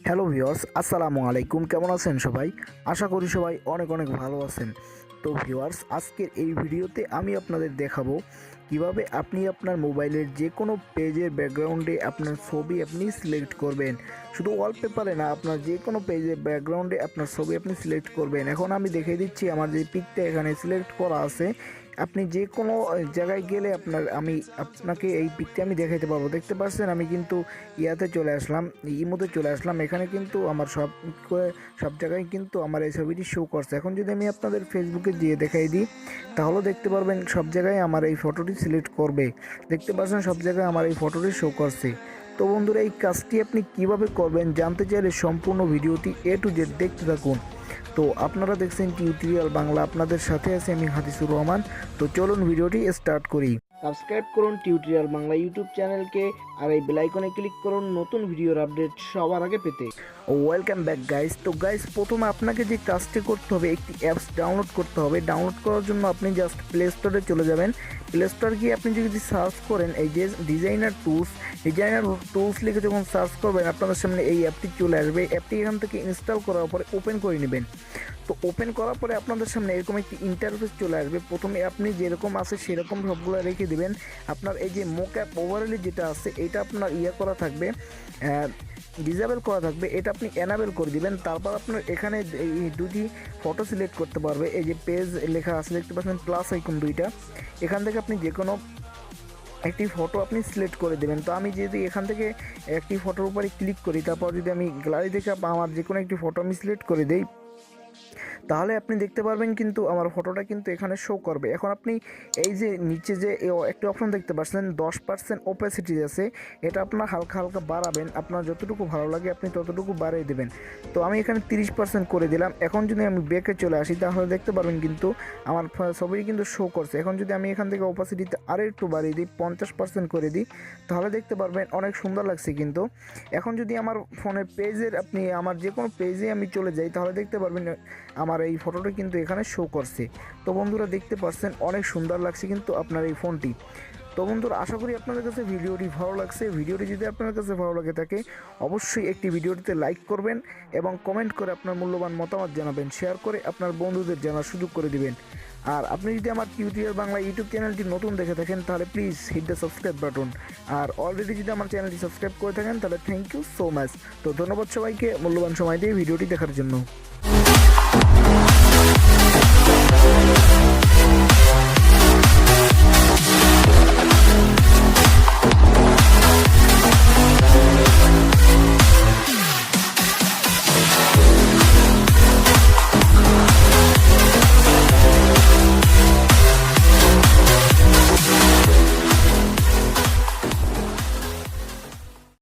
Hello viewers, আসসালামু আলাইকুম। কেমন আছেন সবাই? আশা করি সবাই অনেক অনেক ভালো আছেন। তো ভিউয়ার্স, আজকের এই ভিডিওতে আমি আপনাদের দেখাবো কিভাবে আপনি আপনার মোবাইলের যে কোনো পেজের ব্যাকগ্রাউন্ডে আপনার ছবি আপনি সিলেক্ট করবেন। শুধু ওয়ালপেপারে না, আপনার যে কোনো পেজের ব্যাকগ্রাউন্ডে আপনার ছবি আপনি সিলেক্ট করবেন। এখন আমি দেখিয়ে দিচ্ছি আমার যে পিকটা এখানে সিলেক্ট করা আছে। আপনি যে কোনো জায়গায় গেলে আমি আপনাকে এই পিকটা আমি দেখাইতে পারবো। দেখতে পাচ্ছেন আমি কিন্তু ইয়াতে চলে আসলাম, ইমোতে চলে আসলাম। এখানে কিন্তু আমার সব জায়গায় কিন্তু আমার এই ছবিটি শো করছে। এখন যদি আমি আপনাদের ফেসবুকে গিয়ে দেখাই দিই, তাহলে দেখতে পারবেন সব জায়গায় আমার এই ফটোটি সিলেক্ট করবে। দেখতে পাচ্ছেন সব জায়গায় আমার এই ফটোটি শো করছে। তো বন্ধুরা, এই কাজটি আপনি কিভাবে করবেন জানতে চাইলে সম্পূর্ণ ভিডিওটি A to Z দেখতে থাকুন। তো আপনারা দেখছেন টিউটোরিয়াল বাংলা, আপনাদের সাথে আছে আমি হাদিসুর রহমান। তো চলুন ভিডিওটি স্টার্ট করি। সাবস্ক্রাইব করুন টিউটোরিয়াল বাংলা ইউটিউব চ্যানেলকে, আর এই বেল আইকনে ক্লিক করুন নতুন ভিডিওর আপডেট সবার আগে পেতে। Welcome back guys. তো গাইস, প্রথমে আপনাকে যে কাজটি করতে হবে, একটি অ্যাপস ডাউনলোড করতে হবে। ডাউনলোড করার জন্য আপনি জাস্ট প্লে স্টোরে চলে যাবেন। প্লে স্টোর গিয়ে আপনি যদি সার্চ করেন এই যে ডিজাইনার টুলস লিখে যখন সার্চ করবেন, আপনাদের সামনে এই অ্যাপটি চলে আসবে। অ্যাপটি এখান থেকে ইনস্টল করার পরে ওপেন করে নেবেন। তো ওপেন করার পরে আপনাদের সামনে এরকম একটি ইন্টারফেস চলে আসবে। প্রথমে আপনি যেরকম আছে সেরকম সবগুলো রেখে দিবেন। আপনার এই যে মোকঅ্যাপ ওভারলি যেটা আছে, এটা আপনার করা থাকবে, ডিসেবল করা থাকবে। এটা আপনি এনাবেল করে দিবেন। তারপর আপনার এখানে এই দুটি ফটো সিলেক্ট করতে পারবে। এই যে পেজ লেখা আছে, দেখতে পাচ্ছেন প্লাস আইকন দুইটা। এখান থেকে আপনি যে কোনো একটি ফটো আপনি সিলেক্ট করে দেবেন। তো আমি যদি এখান থেকে একটি ফটোর উপরে ক্লিক করি, তারপর যদি আমি গ্যালারি থেকে আমার যে কোনো একটি ফটো আমি সিলেক্ট করে দিই, তাহলে আপনি দেখতে পারবেন কিন্তু আমার ফটোটা কিন্তু এখানে শো করবে। এখন আপনি এই যে নিচে যে একটি অপশন দেখতে পাচ্ছেন 10% ওপেসিটি আছে, এটা আপনার হালকা হালকা বাড়াবেন। আপনার যতটুকু ভালো লাগে আপনি ততটুকু বাড়িয়ে দেবেন। তো আমি এখানে 30% করে দিলাম। এখন যদি আমি ব্যাকে চলে আসি, তাহলে দেখতে পারবেন কিন্তু আমার ছবিটি কিন্তু শো করছে। এখন যদি আমি এখান থেকে ওপাসিটিতে আরও একটু বাড়িয়ে দিই, 50% করে দিই, তাহলে দেখতে পারবেন অনেক সুন্দর লাগছে কিন্তু। এখন যদি আমার ফোনের পেজের আপনি আমার যে কোনো পেজে আমি চলে যাই, তাহলে দেখতে পারবেন আমার এই ফটোটা কিন্তু এখানে শো করছে। তো বন্ধুরা, দেখতে পাচ্ছেন অনেক সুন্দর লাগছে কিন্তু আপনার এই ফোনটি। তো বন্ধুরা, আশা করি আপনাদের কাছে ভিডিওটি ভালো লাগছে। ভিডিওটি যদি আপনার কাছে ভালো লাগে থাকে, অবশ্যই একটি ভিডিওটিতে লাইক করবেন এবং কমেন্ট করে আপনার মূল্যবান মতামত জানাবেন। শেয়ার করে আপনার বন্ধুদের জানার সুযোগ করে দিবেন। আর আপনি যদি আমার টিউটোরিয়াল বাংলা ইউটিউব চ্যানেলটি নতুন দেখে থাকেন, তাহলে please hit the subscribe button. আর অলরেডি যদি আমার চ্যানেলটি সাবস্ক্রাইব করে থাকেন, তাহলে থ্যাংক ইউ সো মাচ। তো ধন্যবাদ সবাইকে মূল্যবান সময় দিয়ে ভিডিওটি দেখার জন্য।